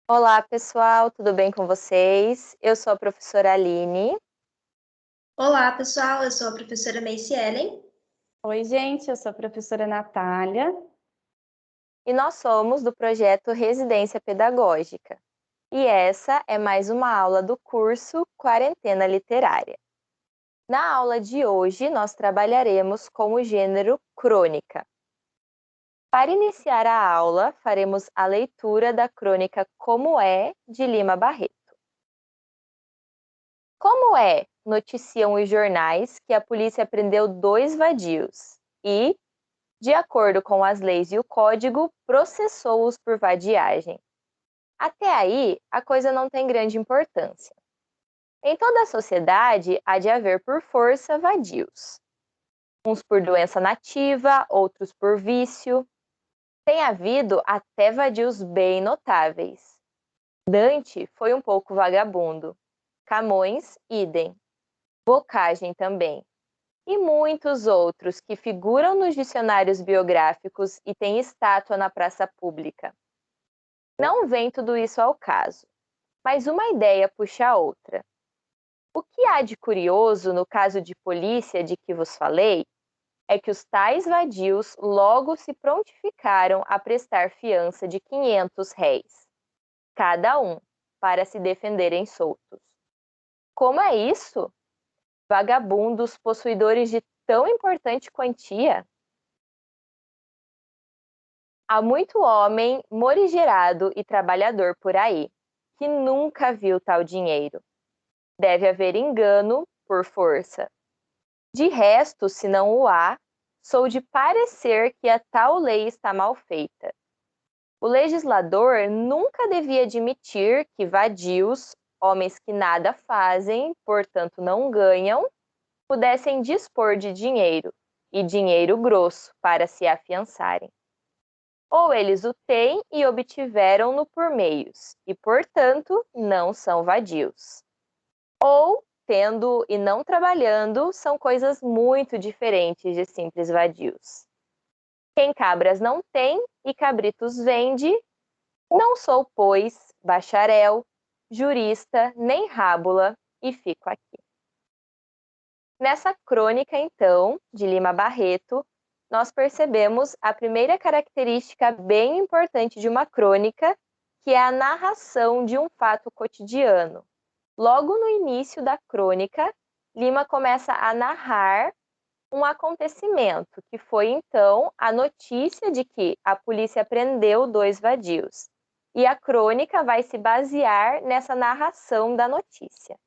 Olá, pessoal, tudo bem com vocês? Eu sou a professora Aline. Olá, pessoal. Eu sou a professora Macy Ellen. Oi, gente, eu sou a professora Natália. E nós somos do projeto Residência Pedagógica. E essa é mais uma aula do curso Quarentena Literária. Na aula de hoje, nós trabalharemos com o gênero crônica. Para iniciar a aula, faremos a leitura da crônica Como é, de Lima Barreto. Como é, noticiam os jornais que a polícia prendeu 2 vadios e, de acordo com as leis e o código, processou-os por vadiagem. Até aí, a coisa não tem grande importância. Em toda a sociedade, há de haver por força vadios. Uns por doença nativa, outros por vício. Tem havido até vadios bem notáveis. Dante foi um pouco vagabundo. Camões, idem. Bocagem também. E muitos outros que figuram nos dicionários biográficos e têm estátua na praça pública. Não vem tudo isso ao caso, mas uma ideia puxa a outra. O que há de curioso no caso de polícia de que vos falei é que os tais vadios logo se prontificaram a prestar fiança de 500 réis, cada um, para se defenderem soltos. Como é isso? Vagabundos possuidores de tão importante quantia? Há muito homem morigerado e trabalhador por aí, que nunca viu tal dinheiro. Deve haver engano por força. De resto, se não o há, sou de parecer que a tal lei está mal feita. O legislador nunca devia admitir que vadios, homens que nada fazem, portanto não ganham, pudessem dispor de dinheiro, e dinheiro grosso, para se afiançarem. Ou eles o têm e obtiveram-no por meios, e, portanto, não são vadios. Ou, tendo e não trabalhando, são coisas muito diferentes de simples vadios. Quem cabras não tem e cabritos vende, não sou, pois, bacharel, jurista, nem rábula, e fico aqui. Nessa crônica, então, de Lima Barreto, nós percebemos a primeira característica bem importante de uma crônica, que é a narração de um fato cotidiano. Logo no início da crônica, Lima começa a narrar um acontecimento, que foi então a notícia de que a polícia prendeu 2 vadios. E a crônica vai se basear nessa narração da notícia.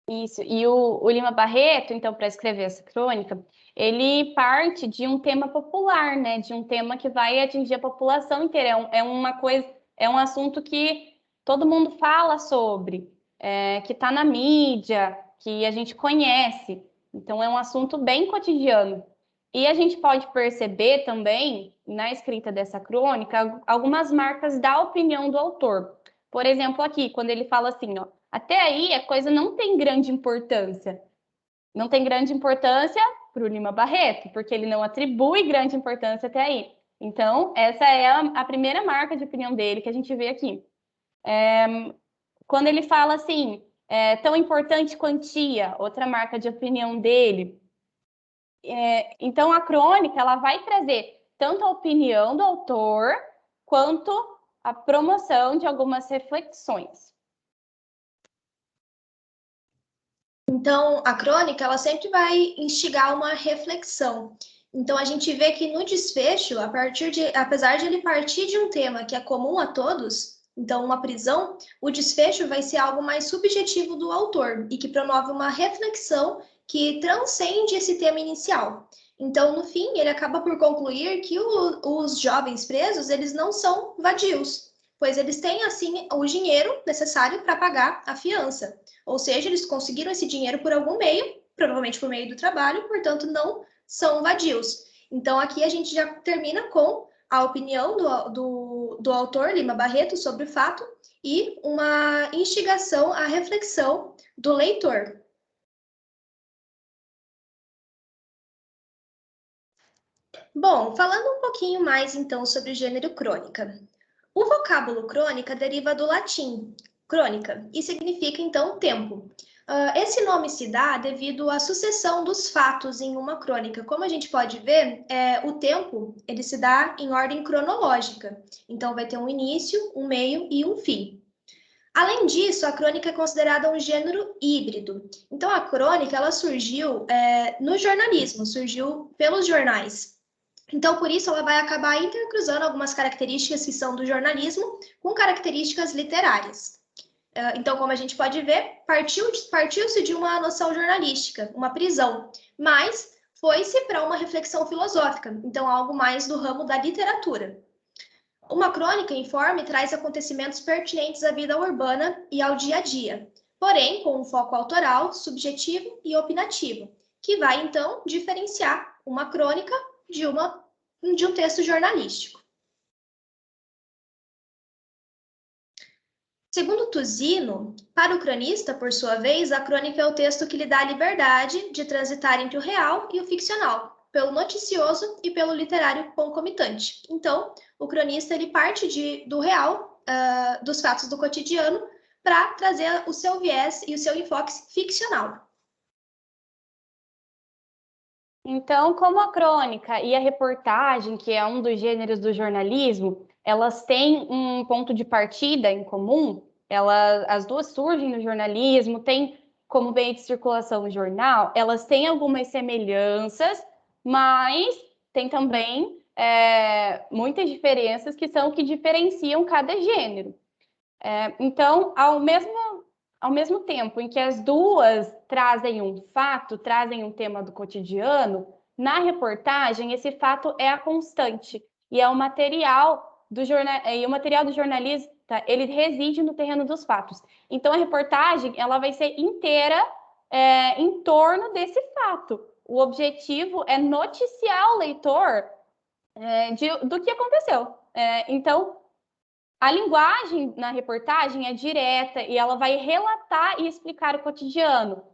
Isso, e o Lima Barreto, então, para escrever essa crônica, ele parte de um tema popular, né? De um tema que vai atingir a população inteira. É uma coisa, é um assunto que todo mundo fala sobre, que está na mídia, que a gente conhece. Então, é um assunto bem cotidiano. E a gente pode perceber também, na escrita dessa crônica, algumas marcas da opinião do autor. Por exemplo, aqui, quando ele fala assim, ó, até aí a coisa não tem grande importância. Não tem grande importância para o Lima Barreto, porque ele não atribui grande importância até aí. Então, essa é a primeira marca de opinião dele que a gente vê aqui. Quando ele fala assim, tão importante quantia, outra marca de opinião dele. Então, a crônica ela vai trazer tanto a opinião do autor quanto a promoção de algumas reflexões. Então, a crônica, ela sempre vai instigar uma reflexão. Então, a gente vê que no desfecho, apesar de ele partir de um tema que é comum a todos, então uma prisão, o desfecho vai ser algo mais subjetivo do autor e que promove uma reflexão que transcende esse tema inicial. Então, no fim, ele acaba por concluir que os jovens presos, eles não são vadios, pois eles têm, assim, o dinheiro necessário para pagar a fiança. Ou seja, eles conseguiram esse dinheiro por algum meio, provavelmente por meio do trabalho, portanto, não são vadios. Então, aqui a gente já termina com a opinião do autor Lima Barreto sobre o fato e uma instigação à reflexão do leitor. Bom, falando um pouquinho mais então sobre o gênero crônica. O vocábulo crônica deriva do latim crônica e significa, então, tempo. Esse nome se dá devido à sucessão dos fatos em uma crônica. Como a gente pode ver, o tempo ele se dá em ordem cronológica. Então, vai ter um início, um meio e um fim. Além disso, a crônica é considerada um gênero híbrido. Então, a crônica ela surgiu no jornalismo, surgiu pelos jornais. Então, por isso, ela vai acabar intercruzando algumas características que são do jornalismo com características literárias. Então, como a gente pode ver, partiu-se de uma noção jornalística, uma prisão, mas foi-se para uma reflexão filosófica, então algo mais do ramo da literatura. Uma crônica informa e traz acontecimentos pertinentes à vida urbana e ao dia a dia, porém com um foco autoral, subjetivo e opinativo, que vai então diferenciar uma crônica de um texto jornalístico. Segundo Tuzino, para o cronista, por sua vez, a crônica é o texto que lhe dá a liberdade de transitar entre o real e o ficcional, pelo noticioso e pelo literário concomitante. Então, o cronista ele parte do real, dos fatos do cotidiano, para trazer o seu viés e o seu enfoque ficcional. Então, como a crônica e a reportagem, que é um dos gêneros do jornalismo, elas têm um ponto de partida em comum, as duas surgem no jornalismo, têm como meio de circulação o jornal, elas têm algumas semelhanças, mas tem também muitas diferenças que são o que diferenciam cada gênero. Então, ao mesmo tempo em que as duas trazem um fato, trazem um tema do cotidiano, na reportagem esse fato é a constante e é o material do jornalista, ele reside no terreno dos fatos. Então a reportagem ela vai ser inteira em torno desse fato. O objetivo é noticiar o leitor do que aconteceu. Então a linguagem na reportagem é direta e ela vai relatar e explicar o cotidiano.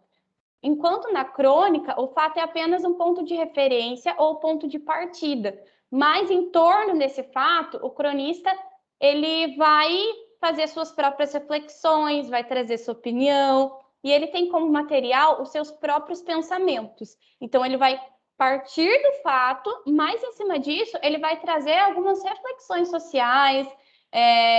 Enquanto na crônica, o fato é apenas um ponto de referência ou ponto de partida. Mas em torno desse fato, o cronista ele vai fazer suas próprias reflexões, vai trazer sua opinião, e ele tem como material os seus próprios pensamentos. Então ele vai partir do fato, mas em cima disso, ele vai trazer algumas reflexões sociais,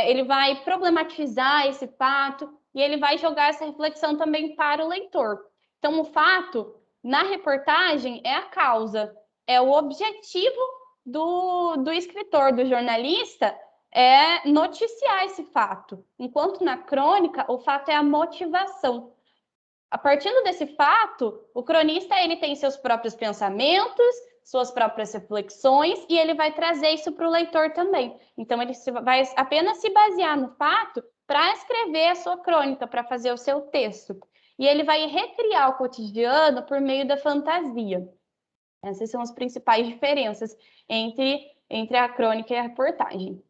ele vai problematizar esse fato e ele vai jogar essa reflexão também para o leitor. Então, o fato, na reportagem, é a causa, é o objetivo do escritor, do jornalista, é noticiar esse fato. Enquanto na crônica, o fato é a motivação. A partir desse fato, o cronista ele tem seus próprios pensamentos, suas próprias reflexões, e ele vai trazer isso para o leitor também. Então, ele vai apenas se basear no fato para escrever a sua crônica, para fazer o seu texto. E ele vai recriar o cotidiano por meio da fantasia. Essas são as principais diferenças entre a crônica e a reportagem.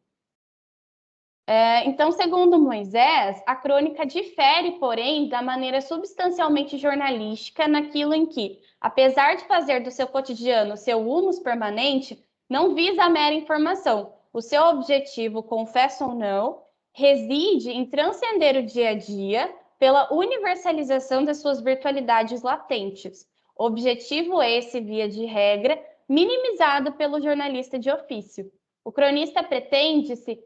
Então, segundo Moisés, a crônica difere, porém, da maneira substancialmente jornalística naquilo em que, apesar de fazer do seu cotidiano seu humus permanente, não visa a mera informação. O seu objetivo, confesso ou não, reside em transcender o dia a dia pela universalização das suas virtualidades latentes. Objetivo esse, via de regra, minimizado pelo jornalista de ofício. O cronista pretende-se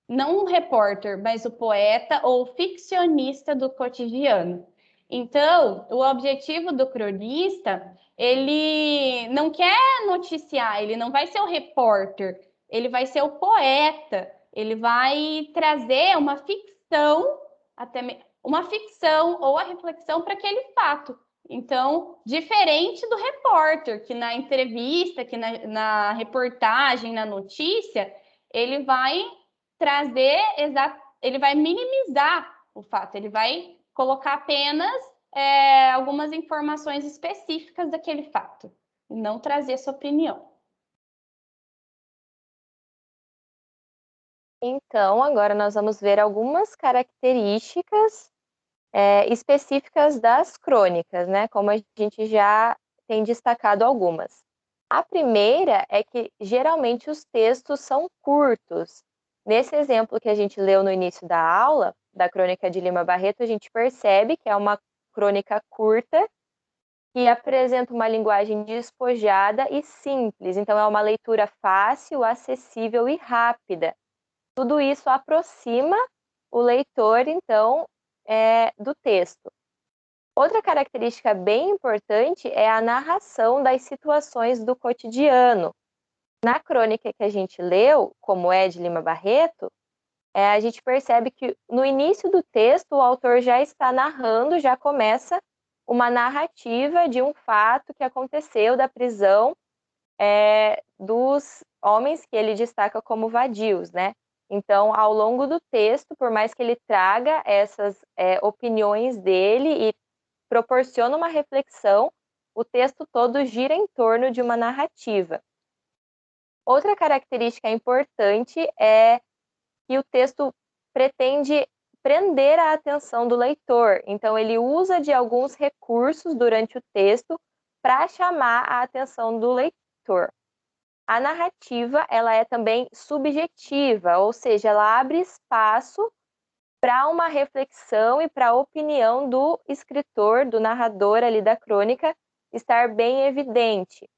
não um repórter, mas o poeta ou ficcionista do cotidiano. Então, o objetivo do cronista, ele não quer noticiar, ele não vai ser o repórter, ele vai ser o poeta, ele vai trazer uma ficção, uma ficção ou a reflexão para aquele fato. Então, diferente do repórter, que na entrevista, que na reportagem, na notícia, ele vai trazer, ele vai minimizar o fato, ele vai colocar apenas algumas informações específicas daquele fato, e não trazer sua opinião. Então, agora nós vamos ver algumas características específicas das crônicas, né? Como a gente já tem destacado algumas. A primeira é que geralmente os textos são curtos Nesse exemplo que a gente leu no início da aula, da Crônica de Lima Barreto, a gente percebe que é uma crônica curta que apresenta uma linguagem despojada e simples. Então, é uma leitura fácil, acessível e rápida. Tudo isso aproxima o leitor, então, do texto. Outra característica bem importante é a narração das situações do cotidiano. Na crônica que a gente leu, como é de Lima Barreto, a gente percebe que no início do texto o autor já está narrando, já começa uma narrativa de um fato que aconteceu da prisão dos homens que ele destaca como vadios, né? Então, ao longo do texto, por mais que ele traga essas opiniões dele e proporciona uma reflexão, o texto todo gira em torno de uma narrativa. Outra característica importante é que o texto pretende prender a atenção do leitor. Então, ele usa de alguns recursos durante o texto para chamar a atenção do leitor. A narrativa, ela é também subjetiva, ou seja, ela abre espaço para uma reflexão e para a opinião do escritor, do narrador ali da crônica, estar bem evidente.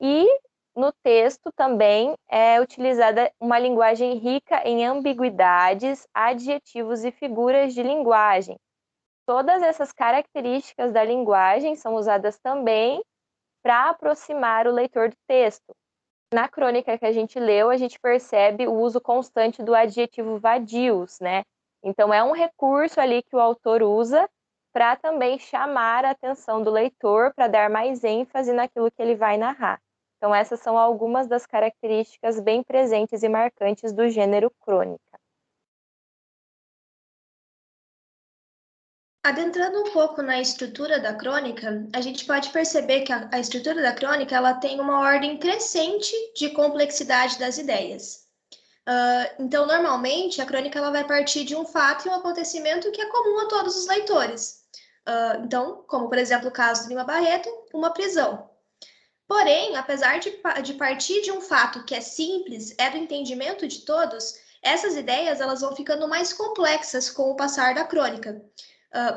E no texto também é utilizada uma linguagem rica em ambiguidades, adjetivos e figuras de linguagem. Todas essas características da linguagem são usadas também para aproximar o leitor do texto. Na crônica que a gente leu, a gente percebe o uso constante do adjetivo vadios, né? Então, é um recurso ali que o autor usa para também chamar a atenção do leitor, para dar mais ênfase naquilo que ele vai narrar. Então, essas são algumas das características bem presentes e marcantes do gênero crônica. Adentrando um pouco na estrutura da crônica, a gente pode perceber que a estrutura da crônica ela tem uma ordem crescente de complexidade das ideias. Então, normalmente, a crônica ela vai partir de um fato e um acontecimento que é comum a todos os leitores. Então, como por exemplo o caso de Lima Barreto, uma prisão. Porém, apesar de partir de um fato que é simples, é do entendimento de todos, essas ideias elas vão ficando mais complexas com o passar da crônica.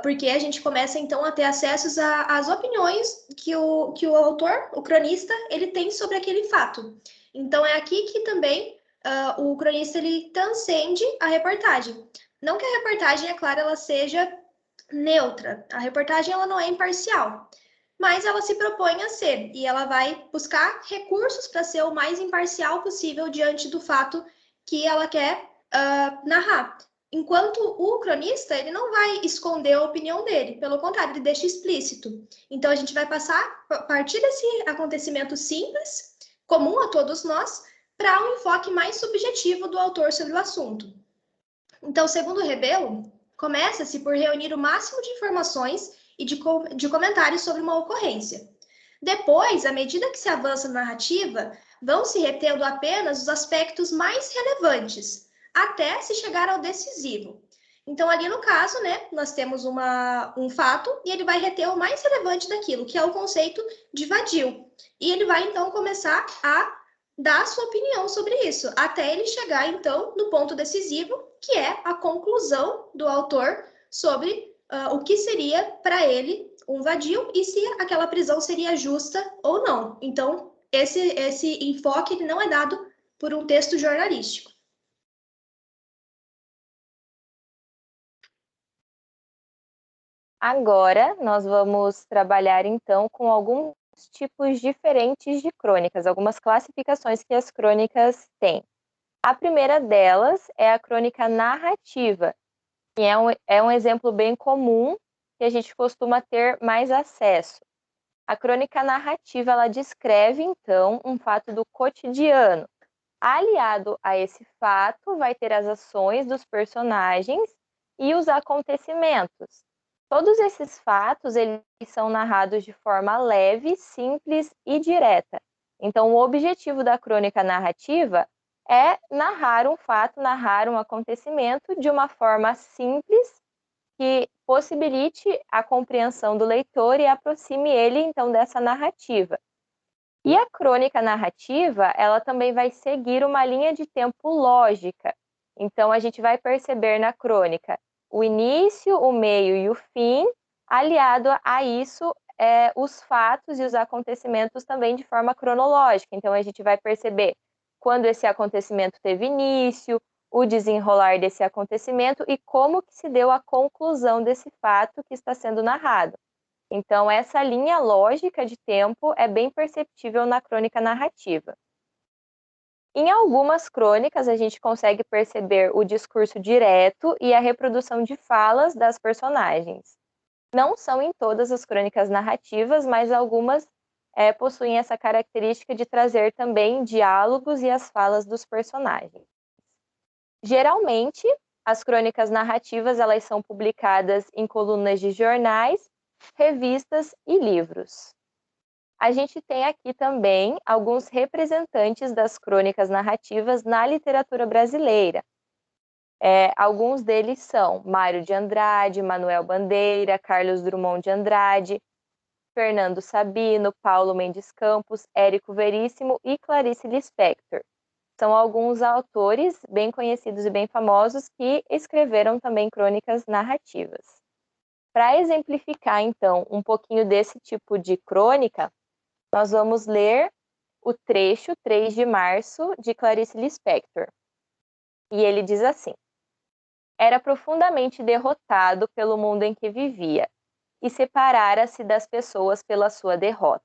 Porque a gente começa então a ter acessos às opiniões que o autor, o cronista, ele tem sobre aquele fato. Então é aqui que também o cronista ele transcende a reportagem. Não que a reportagem, é claro, ela seja neutra. A reportagem ela não é imparcial, mas ela se propõe a ser e ela vai buscar recursos para ser o mais imparcial possível diante do fato que ela quer narrar. Enquanto o cronista, ele não vai esconder a opinião dele, pelo contrário, ele deixa explícito. Então, a gente vai passar a partir desse acontecimento simples, comum a todos nós, para um enfoque mais subjetivo do autor sobre o assunto. Então, segundo Rebelo, começa-se por reunir o máximo de informações e de comentários sobre uma ocorrência. Depois, à medida que se avança na narrativa, vão se retendo apenas os aspectos mais relevantes, até se chegar ao decisivo. Então, ali no caso, né, nós temos um fato e ele vai reter o mais relevante daquilo, que é o conceito de vadio. E ele vai, então, começar a dar a sua opinião sobre isso, até ele chegar, então, no ponto decisivo, que é a conclusão do autor sobre o que seria para ele um vadio e se aquela prisão seria justa ou não. Então, esse enfoque ele não é dado por um texto jornalístico. Agora, nós vamos trabalhar, então, com alguns tipos diferentes de crônicas, algumas classificações que as crônicas têm. A primeira delas é a crônica narrativa, que é um exemplo bem comum que a gente costuma ter mais acesso. A crônica narrativa, ela descreve, então, um fato do cotidiano. Aliado a esse fato, vai ter as ações dos personagens e os acontecimentos. Todos esses fatos, eles são narrados de forma leve, simples e direta. Então, o objetivo da crônica narrativa é narrar um fato, narrar um acontecimento de uma forma simples que possibilite a compreensão do leitor e aproxime ele, então, dessa narrativa. E a crônica narrativa, ela também vai seguir uma linha de tempo lógica. Então, a gente vai perceber na crônica o início, o meio e o fim, aliado a isso, os fatos e os acontecimentos também de forma cronológica. Então, a gente vai perceber quando esse acontecimento teve início, o desenrolar desse acontecimento e como que se deu a conclusão desse fato que está sendo narrado. Então, essa linha lógica de tempo é bem perceptível na crônica narrativa. Em algumas crônicas, a gente consegue perceber o discurso direto e a reprodução de falas das personagens. Não são em todas as crônicas narrativas, mas algumas possuem essa característica de trazer também diálogos e as falas dos personagens. Geralmente, as crônicas narrativas elas são publicadas em colunas de jornais, revistas e livros. A gente tem aqui também alguns representantes das crônicas narrativas na literatura brasileira. Alguns deles são Mário de Andrade, Manuel Bandeira, Carlos Drummond de Andrade, Fernando Sabino, Paulo Mendes Campos, Érico Veríssimo e Clarice Lispector. São alguns autores bem conhecidos e bem famosos que escreveram também crônicas narrativas. Para exemplificar, então, um pouquinho desse tipo de crônica, nós vamos ler o trecho 3 de março de Clarice Lispector. E ele diz assim: Era profundamente derrotado pelo mundo em que vivia, e separara-se das pessoas pela sua derrota,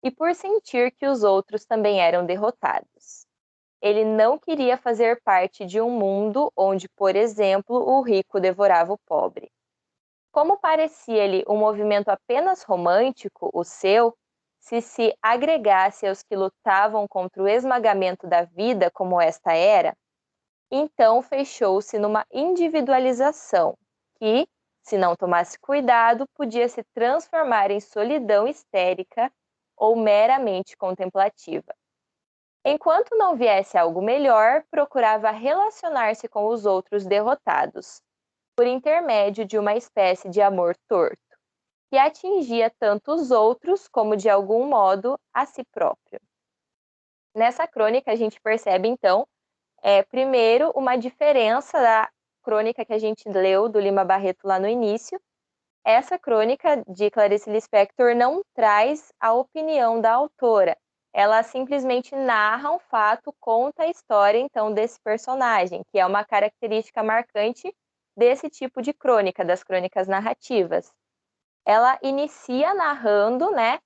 e por sentir que os outros também eram derrotados. Ele não queria fazer parte de um mundo onde, por exemplo, o rico devorava o pobre. Como parecia-lhe um movimento apenas romântico, o seu, se agregasse aos que lutavam contra o esmagamento da vida como esta era, então fechou-se numa individualização que, se não tomasse cuidado, podia se transformar em solidão histérica ou meramente contemplativa. Enquanto não viesse algo melhor, procurava relacionar-se com os outros derrotados, por intermédio de uma espécie de amor torto, que atingia tanto os outros como, de algum modo, a si próprio. Nessa crônica, a gente percebe, então, primeiro, uma diferença da crônica que a gente leu do Lima Barreto lá no início. Essa crônica de Clarice Lispector não traz a opinião da autora. Ela simplesmente narra um fato, conta a história, então, desse personagem, que é uma característica marcante desse tipo de crônica, das crônicas narrativas. Ela inicia narrando, né,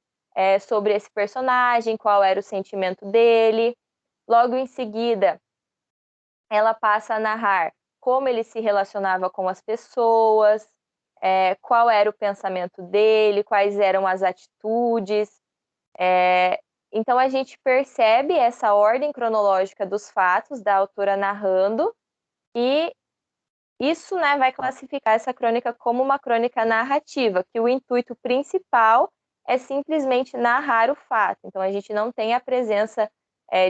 sobre esse personagem, qual era o sentimento dele. Logo em seguida, ela passa a narrar como ele se relacionava com as pessoas, qual era o pensamento dele, quais eram as atitudes. Então, a gente percebe essa ordem cronológica dos fatos da autora narrando, e isso, né, vai classificar essa crônica como uma crônica narrativa, que o intuito principal é simplesmente narrar o fato. Então, a gente não tem a presença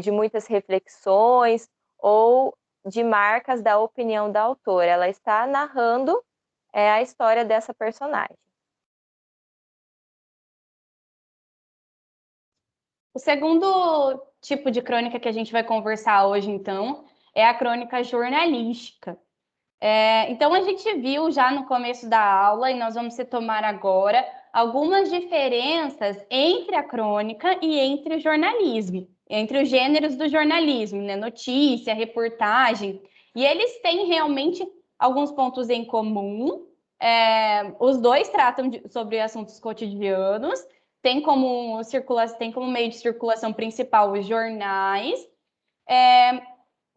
de muitas reflexões ou de marcas da opinião da autora. Ela está narrando a história dessa personagem. O segundo tipo de crônica que a gente vai conversar hoje, então, é a crônica jornalística. Então, a gente viu já no começo da aula, e nós vamos retomar agora, algumas diferenças entre a crônica e entre o jornalismo, entre os gêneros do jornalismo, né? Notícia, reportagem, e eles têm realmente alguns pontos em comum. Os dois tratam sobre assuntos cotidianos, tem como meio de circulação principal os jornais,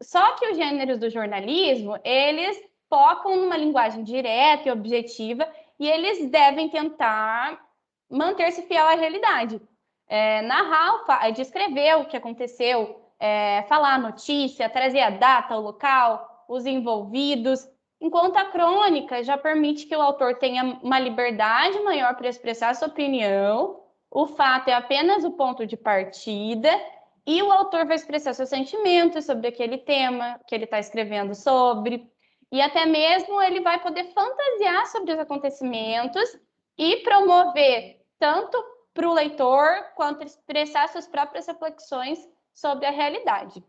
só que os gêneros do jornalismo, eles focam numa linguagem direta e objetiva, e eles devem tentar manter-se fiel à realidade. Narrar, descrever o que aconteceu, falar a notícia, trazer a data, o local, os envolvidos, enquanto a crônica já permite que o autor tenha uma liberdade maior para expressar sua opinião, o fato é apenas o ponto de partida, e o autor vai expressar seus sentimentos sobre aquele tema que ele está escrevendo sobre, e até mesmo ele vai poder fantasiar sobre os acontecimentos e promover tanto para o leitor quanto expressar suas próprias reflexões sobre a realidade.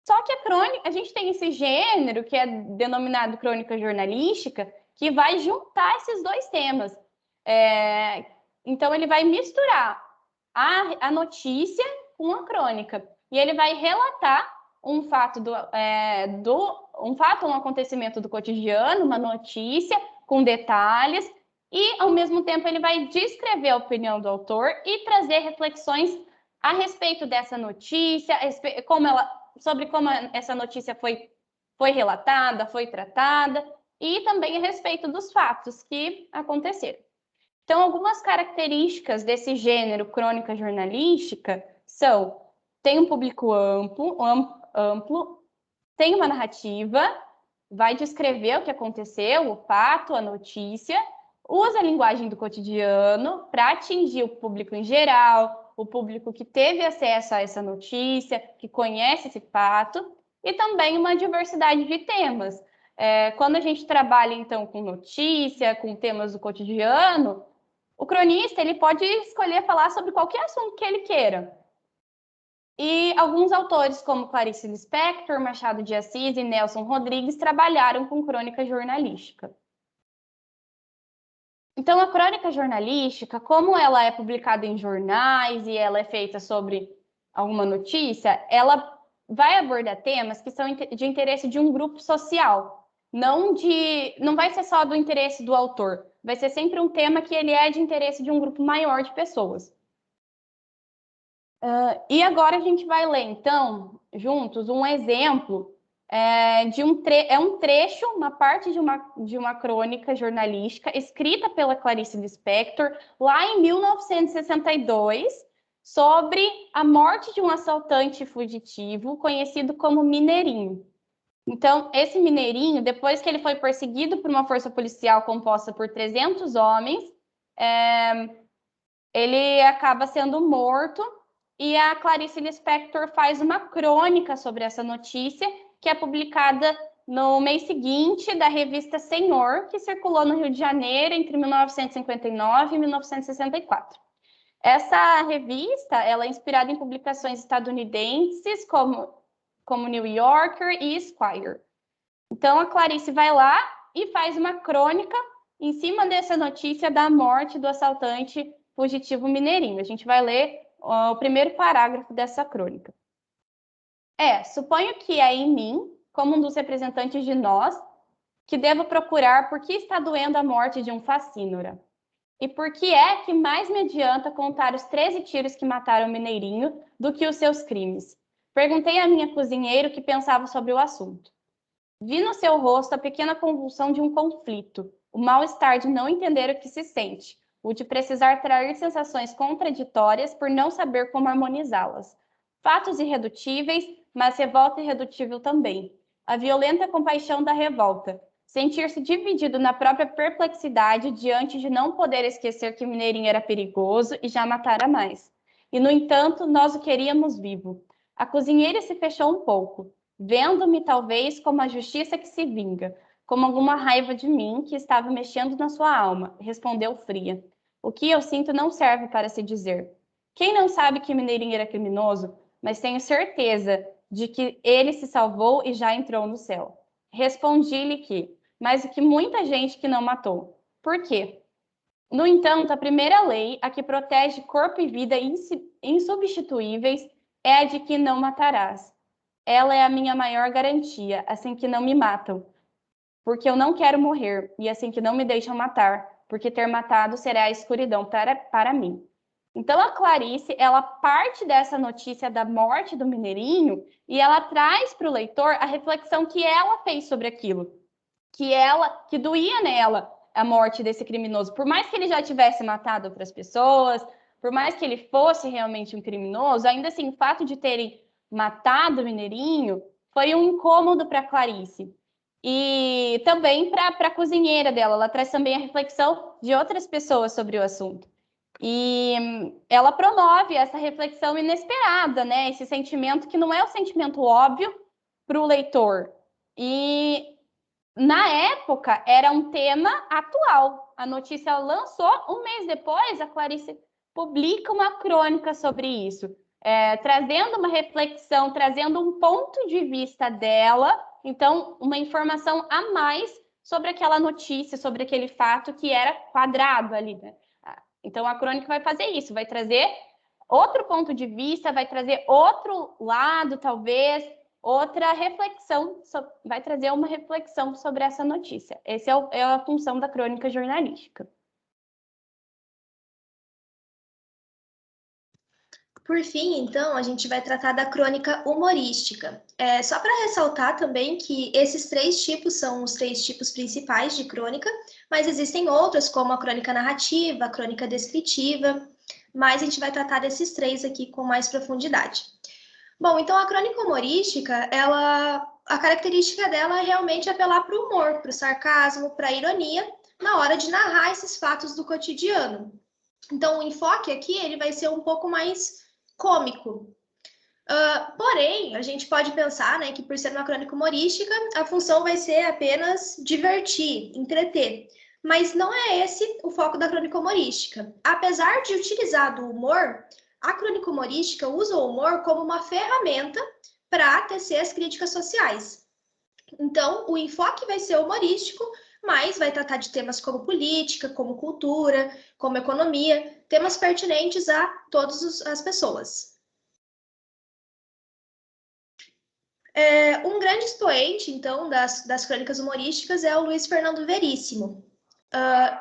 Só que a crônica, a gente tem esse gênero que é denominado crônica jornalística, que vai juntar esses dois temas. Então, ele vai misturar a notícia com a crônica. E ele vai relatar um fato, um acontecimento do cotidiano, uma notícia, com detalhes, e, ao mesmo tempo, ele vai descrever a opinião do autor e trazer reflexões a respeito dessa notícia, sobre como essa notícia foi relatada, foi tratada, e também a respeito dos fatos que aconteceram. Então, algumas características desse gênero crônica jornalística são: tem um público amplo, tem uma narrativa, vai descrever o que aconteceu, o fato, a notícia, usa a linguagem do cotidiano para atingir o público em geral, o público que teve acesso a essa notícia, que conhece esse fato, e também uma diversidade de temas. Quando a gente trabalha, então, com notícia, com temas do cotidiano, o cronista ele pode escolher falar sobre qualquer assunto que ele queira. E alguns autores, como Clarice Lispector, Machado de Assis e Nelson Rodrigues, trabalharam com crônica jornalística. Então, a crônica jornalística, como ela é publicada em jornais e ela é feita sobre alguma notícia, ela vai abordar temas que são de interesse de um grupo social. Não vai ser só do interesse do autor, vai ser sempre um tema que ele é de interesse de um grupo maior de pessoas. E agora a gente vai ler, então, juntos, um exemplo de um trecho, uma parte de uma crônica jornalística escrita pela Clarice Lispector, lá em 1962, sobre a morte de um assaltante fugitivo conhecido como Mineirinho. Então, esse Mineirinho, depois que ele foi perseguido por uma força policial composta por 300 homens, ele acaba sendo morto, e a Clarice Lispector faz uma crônica sobre essa notícia, que é publicada no mês seguinte da revista Senhor, que circulou no Rio de Janeiro entre 1959 e 1964. Essa revista ela é inspirada em publicações estadunidenses como New Yorker e Esquire. Então, a Clarice vai lá e faz uma crônica em cima dessa notícia da morte do assaltante fugitivo Mineirinho. A gente vai ler o primeiro parágrafo dessa crônica. Suponho que é em mim, como um dos representantes de nós, que devo procurar por que está doendo a morte de um facínora. E por que é que mais me adianta contar os 13 tiros que mataram o Mineirinho do que os seus crimes? Perguntei à minha cozinheira o que pensava sobre o assunto. Vi no seu rosto a pequena convulsão de um conflito, o mal-estar de não entender o que se sente, o de precisar trair sensações contraditórias por não saber como harmonizá-las. Fatos irredutíveis, mas revolta irredutível também. A violenta compaixão da revolta. Sentir-se dividido na própria perplexidade diante de não poder esquecer que o Mineirinho era perigoso e já matara mais. E, no entanto, nós o queríamos vivo. A cozinheira se fechou um pouco, vendo-me talvez como a justiça que se vinga, como alguma raiva de mim que estava mexendo na sua alma, respondeu fria. O que eu sinto não serve para se dizer. Quem não sabe que Mineirinho era criminoso, mas tenho certeza de que ele se salvou e já entrou no céu. Respondi-lhe que, mas que muita gente que não matou. Por quê? No entanto, a primeira lei, a que protege corpo e vida insubstituíveis, é a de que não matarás. Ela é a minha maior garantia, assim que não me matam, porque eu não quero morrer, e assim que não me deixam matar, porque ter matado será a escuridão para mim. Então, a Clarice, ela parte dessa notícia da morte do Mineirinho e ela traz para o leitor a reflexão que ela fez sobre aquilo, que doía nela a morte desse criminoso. Por mais que ele já tivesse matado outras pessoas, por mais que ele fosse realmente um criminoso, ainda assim, o fato de terem matado o Mineirinho foi um incômodo para Clarice. E também para a cozinheira dela, ela traz também a reflexão de outras pessoas sobre o assunto. E ela promove essa reflexão inesperada, né? Esse sentimento que não é o sentimento óbvio para o leitor. E na época era um tema atual. A notícia lançou, um mês depois, a Clarice publica uma crônica sobre isso. trazendo uma reflexão, trazendo um ponto de vista dela, então uma informação a mais sobre aquela notícia, sobre aquele fato que era quadrado ali, né? Então a crônica vai fazer isso, vai trazer outro ponto de vista, vai trazer outro lado, talvez, outra reflexão, vai trazer uma reflexão sobre essa notícia. Essa é a função da crônica jornalística. Por fim, então, a gente vai tratar da crônica humorística. Só para ressaltar também que esses 3 tipos são os 3 tipos principais de crônica, mas existem outras, como a crônica narrativa, a crônica descritiva, mas a gente vai tratar desses 3 aqui com mais profundidade. Bom, então a crônica humorística, a característica dela é realmente apelar para o humor, para o sarcasmo, para a ironia, na hora de narrar esses fatos do cotidiano. Então, o enfoque aqui ele vai ser um pouco mais cômico. Porém, a gente pode pensar, né, que por ser uma crônica humorística, a função vai ser apenas divertir, entreter. Mas não é esse o foco da crônica humorística. Apesar de utilizar do humor, a crônica humorística usa o humor como uma ferramenta para tecer as críticas sociais. Então, o enfoque vai ser humorístico, mas vai tratar de temas como política, como cultura, como economia, temas pertinentes a todas as pessoas. Um grande expoente, então, das crônicas humorísticas é o Luiz Fernando Veríssimo.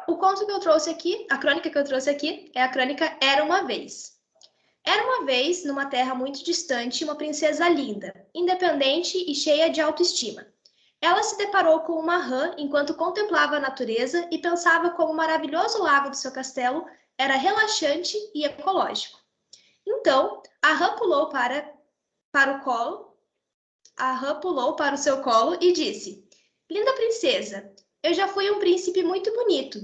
O conto que eu trouxe aqui, a crônica que eu trouxe aqui, é a crônica Era uma Vez. Era uma vez, numa terra muito distante, uma princesa linda, independente e cheia de autoestima. Ela se deparou com uma rã enquanto contemplava a natureza e pensava como o maravilhoso lago do seu castelo era relaxante e ecológico. Então, a rã pulou para o seu colo e disse: Linda princesa, eu já fui um príncipe muito bonito.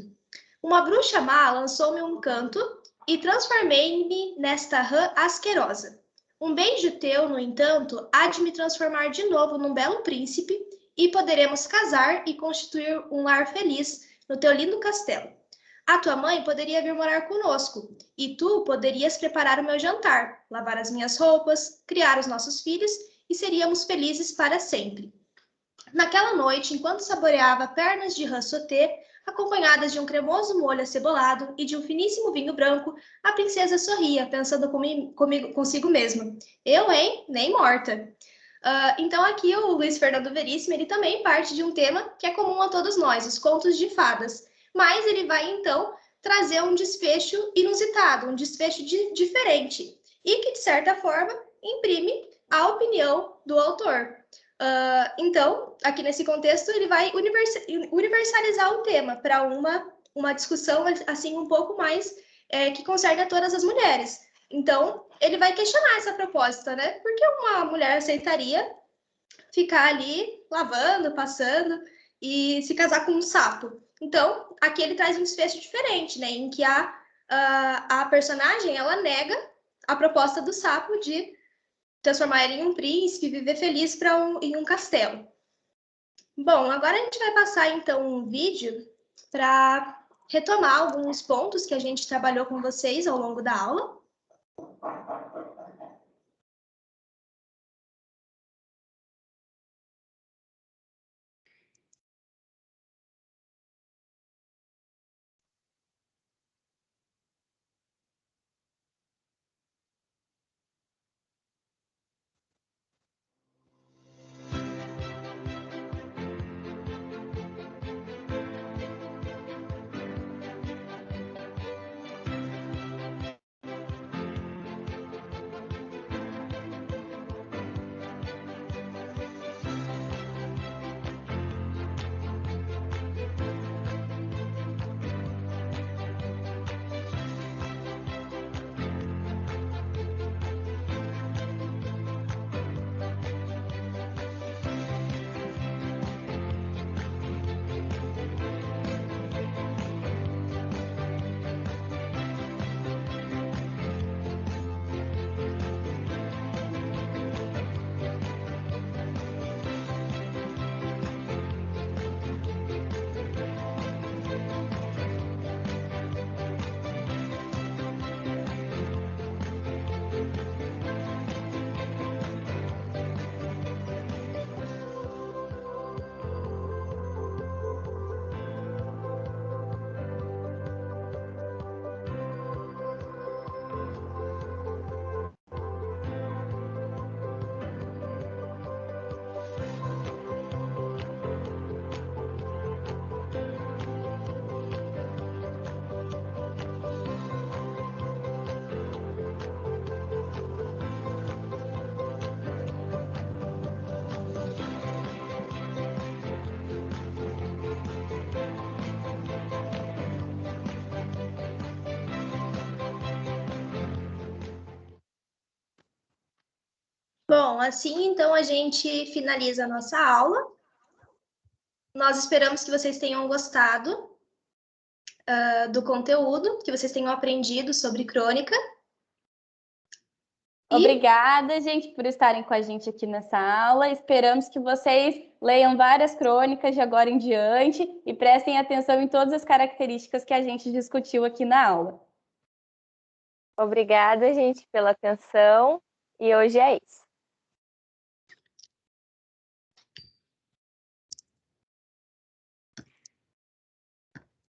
Uma bruxa má lançou-me um canto e transformei-me nesta rã asquerosa. Um beijo teu, no entanto, há de me transformar de novo num belo príncipe e poderemos casar e constituir um lar feliz no teu lindo castelo. A tua mãe poderia vir morar conosco e tu poderias preparar o meu jantar, lavar as minhas roupas, criar os nossos filhos e seríamos felizes para sempre. Naquela noite, enquanto saboreava pernas de rã sauté, acompanhadas de um cremoso molho acebolado e de um finíssimo vinho branco, a princesa sorria, pensando consigo mesma. Eu, hein? Nem morta. Então aqui o Luiz Fernando Veríssimo, ele também parte de um tema que é comum a todos nós, os contos de fadas. Mas ele vai, então, trazer um desfecho inusitado, um desfecho diferente. E que, de certa forma, imprime a opinião do autor. Então, aqui nesse contexto, ele vai universalizar o tema para uma discussão assim um pouco mais que concerne a todas as mulheres. Então, ele vai questionar essa proposta, né? Por que uma mulher aceitaria ficar ali lavando, passando e se casar com um sapo? Então, aqui ele traz um desfecho diferente, né? Em que a personagem, ela nega a proposta do sapo de transformar ele em um príncipe, viver feliz em um castelo. Bom, agora a gente vai passar então um vídeo para retomar alguns pontos que a gente trabalhou com vocês ao longo da aula. Bom, assim então a gente finaliza a nossa aula. Nós esperamos que vocês tenham gostado do conteúdo, que vocês tenham aprendido sobre crônica. Obrigada, gente, por estarem com a gente aqui nessa aula. Esperamos que vocês leiam várias crônicas de agora em diante e prestem atenção em todas as características que a gente discutiu aqui na aula. Obrigada, gente, pela atenção. E hoje é isso.